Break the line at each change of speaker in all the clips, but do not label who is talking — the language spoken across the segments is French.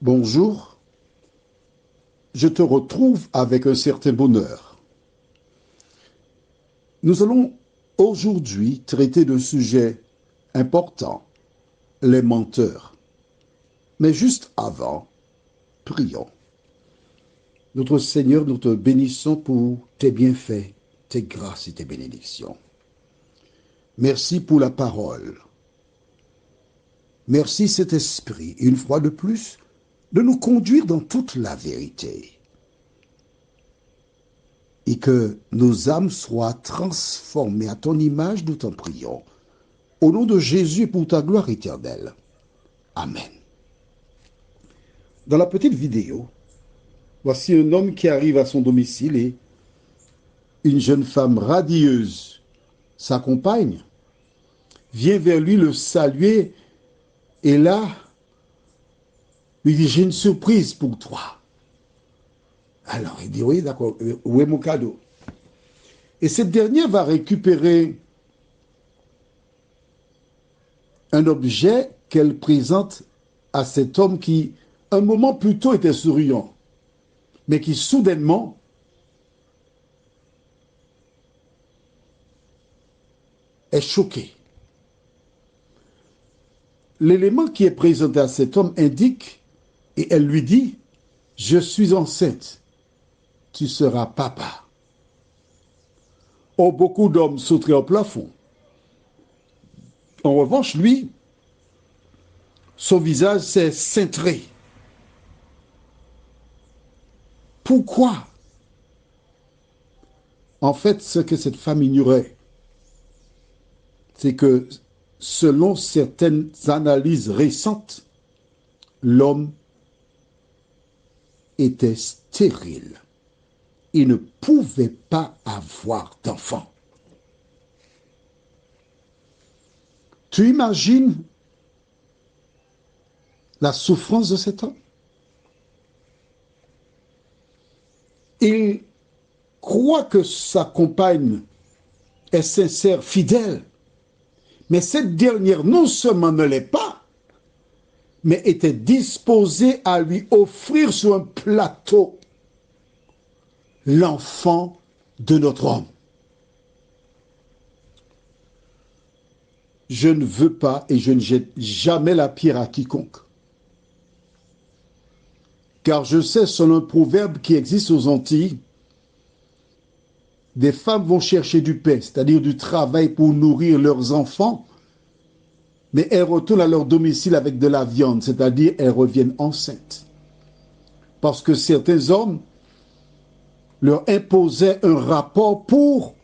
Bonjour, je te retrouve avec un certain bonheur. Nous allons aujourd'hui traiter d'un sujet important, les menteurs. Mais juste avant, prions. Notre Seigneur, nous te bénissons pour tes bienfaits, tes grâces et tes bénédictions. Merci pour la parole. Merci, Saint-Esprit, une fois de plus, de nous conduire dans toute la vérité. Et que nos âmes soient transformées à ton image, nous t'en prions. Au nom de Jésus et pour ta gloire éternelle. Amen. Dans la petite vidéo, voici un homme qui arrive à son domicile et une jeune femme radieuse, sa compagne, vient vers lui le saluer et là, lui dit, j'ai une surprise pour toi. Alors, il dit, oui, d'accord, où est mon cadeau? Et cette dernière va récupérer un objet qu'elle présente à cet homme qui, un moment plus tôt, était souriant, mais qui soudainement est choqué. L'élément qui est présenté à cet homme indique, et elle lui dit, je suis enceinte, tu seras papa. Oh, beaucoup d'hommes sauteraient au plafond. En revanche, lui, son visage s'est cintré. Pourquoi? En fait, ce que cette femme ignorait, c'est que selon certaines analyses récentes, l'homme était stérile. Il ne pouvait pas avoir d'enfant. Tu imagines la souffrance de cet homme? Il croit que sa compagne est sincère, fidèle, mais cette dernière non seulement ne l'est pas, mais était disposée à lui offrir sur un plateau l'enfant de notre homme. Je ne veux pas et je ne jette jamais la pierre à quiconque. Car je sais, selon un proverbe qui existe aux Antilles, des femmes vont chercher du pain, c'est-à-dire du travail pour nourrir leurs enfants, mais elles retournent à leur domicile avec de la viande, c'est-à-dire elles reviennent enceintes. Parce que certains hommes leur imposaient un rapport pour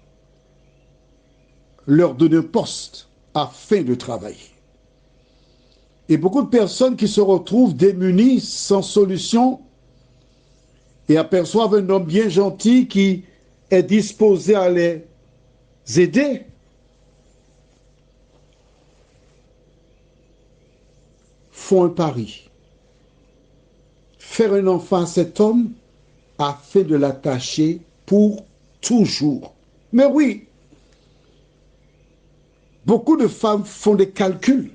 leur donner un poste afin de travailler. Et beaucoup de personnes qui se retrouvent démunies, sans solution, et aperçoivent un homme bien gentil qui est disposé à les aider, font un pari. Faire un enfant à cet homme afin de l'attacher pour toujours. Mais oui, beaucoup de femmes font des calculs.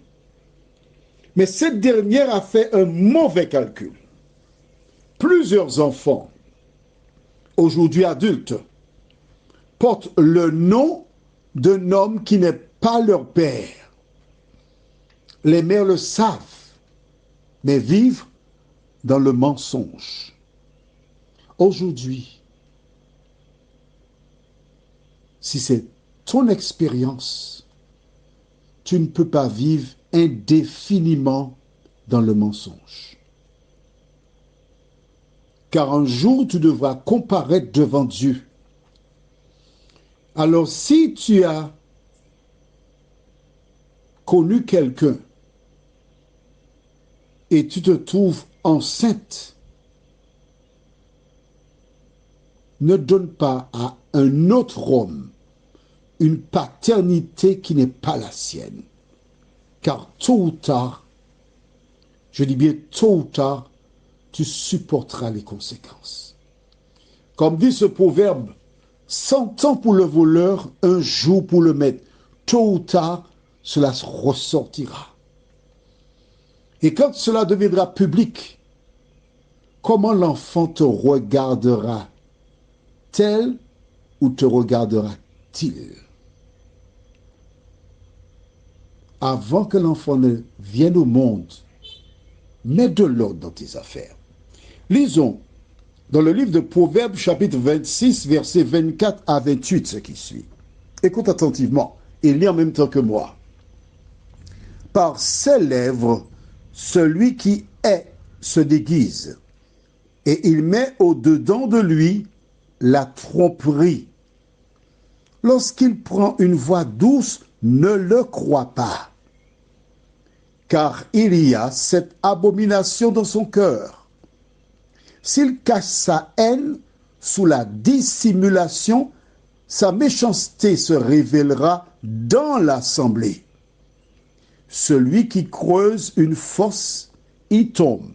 Mais cette dernière a fait un mauvais calcul. Plusieurs enfants, aujourd'hui adultes, portent le nom d'un homme qui n'est pas leur père. Les mères le savent, mais vivent dans le mensonge. Aujourd'hui, si c'est ton expérience, tu ne peux pas vivre indéfiniment dans le mensonge. Car un jour, tu devras comparaître devant Dieu. Alors, si tu as connu quelqu'un et tu te trouves enceinte, ne donne pas à un autre homme une paternité qui n'est pas la sienne. Car tôt ou tard, je dis bien tôt ou tard, tu supporteras les conséquences. Comme dit ce proverbe, 100 ans pour le voleur, un jour pour le maître. Tôt ou tard, cela ressortira. Et quand cela deviendra public, comment l'enfant te regardera-t-elle ou te regardera-t-il? Avant que l'enfant ne vienne au monde, mets de l'ordre dans tes affaires. Lisons dans le livre de Proverbes, chapitre 26, versets 24 à 28, ce qui suit. Écoute attentivement et lis en même temps que moi. Par ses lèvres, celui qui est se déguise, et il met au-dedans de lui la tromperie. Lorsqu'il prend une voix douce, ne le crois pas, car il y a cette abomination dans son cœur. S'il cache sa haine sous la dissimulation, sa méchanceté se révélera dans l'assemblée. Celui qui creuse une fosse y tombe,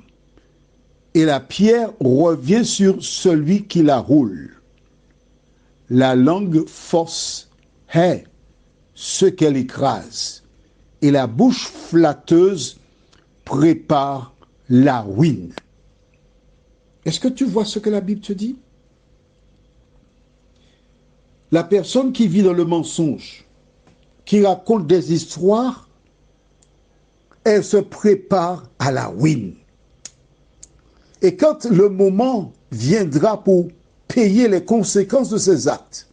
et la pierre revient sur celui qui la roule. La langue force hait ce qu'elle écrase, et la bouche flatteuse prépare la ruine. Est-ce que tu vois ce que la Bible te dit? La personne qui vit dans le mensonge, qui raconte des histoires, elle se prépare à la ruine. Et quand le moment viendra pour payer les conséquences de ses actes,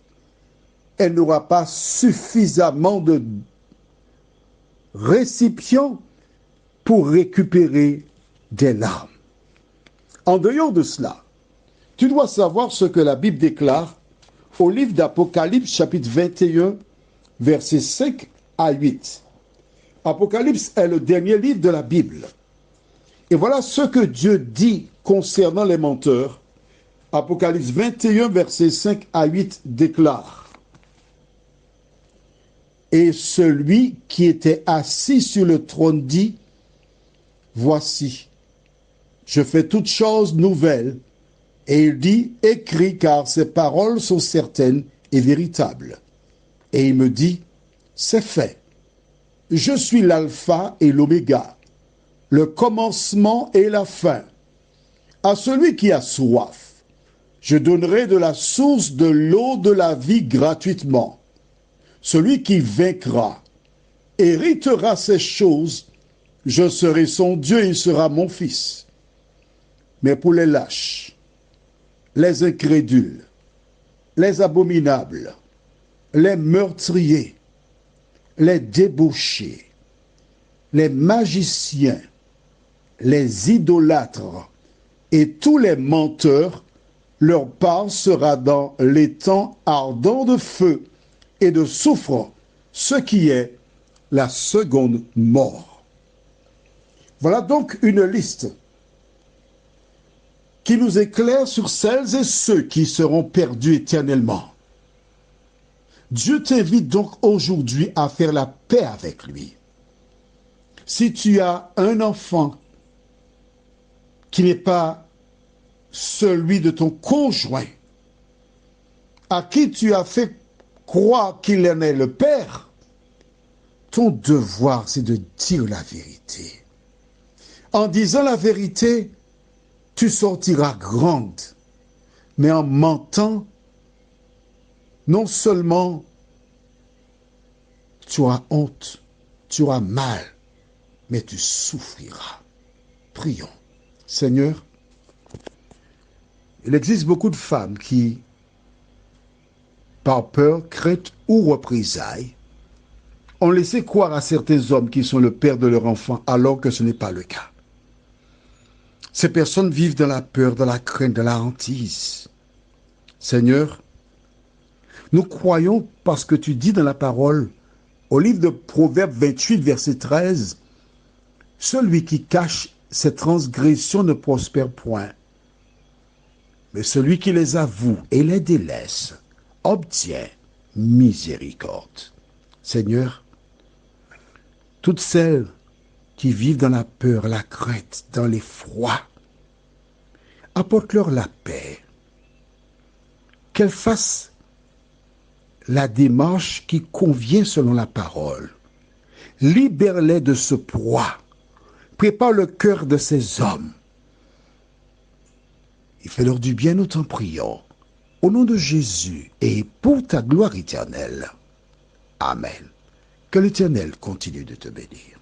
elle n'aura pas suffisamment de récipients pour récupérer des larmes. En dehors de cela, tu dois savoir ce que la Bible déclare au livre d'Apocalypse, chapitre 21, versets 5 à 8. Apocalypse est le dernier livre de la Bible. Et voilà ce que Dieu dit concernant les menteurs. Apocalypse 21, versets 5 à 8 déclare: Et celui qui était assis sur le trône dit: Voici, je fais toutes choses nouvelles. Et il dit: Écris, car ces paroles sont certaines et véritables. Et il me dit: C'est fait. Je suis l'alpha et l'oméga, le commencement et la fin. À celui qui a soif, je donnerai de la source de l'eau de la vie gratuitement. Celui qui vaincra héritera ces choses. Je serai son Dieu et il sera mon fils. Mais pour les lâches, les incrédules, les abominables, les meurtriers, les débauchés, les magiciens, les idolâtres et tous les menteurs, leur part sera dans l'étang ardent de feu et de soufre, ce qui est la seconde mort. Voilà donc une liste qui nous éclaire sur celles et ceux qui seront perdus éternellement. Dieu t'invite donc aujourd'hui à faire la paix avec lui. Si tu as un enfant qui n'est pas celui de ton conjoint, à qui tu as fait croire qu'il en est le père, ton devoir, c'est de dire la vérité. En disant la vérité, tu sortiras grande, mais en mentant, non seulement tu auras honte, tu auras mal, mais tu souffriras. Prions. Seigneur, il existe beaucoup de femmes qui, par peur, crainte ou représailles, ont laissé croire à certains hommes qui sont le père de leur enfant alors que ce n'est pas le cas. Ces personnes vivent dans la peur, dans la crainte, dans la hantise. Seigneur, nous croyons parce que tu dis dans la parole, au livre de Proverbes 28, verset 13, « Celui qui cache ses transgressions ne prospère point, mais celui qui les avoue et les délaisse obtient miséricorde. » Seigneur, toutes celles qui vivent dans la peur, la crainte, dans l'effroi, apporte-leur la paix. Qu'elles fassent la démarche qui convient selon la parole. Libère-les de ce poids. Prépare le cœur de ces hommes et fais-leur du bien, nous t'en prions. Au nom de Jésus et pour ta gloire éternelle. Amen. Que l'Éternel continue de te bénir.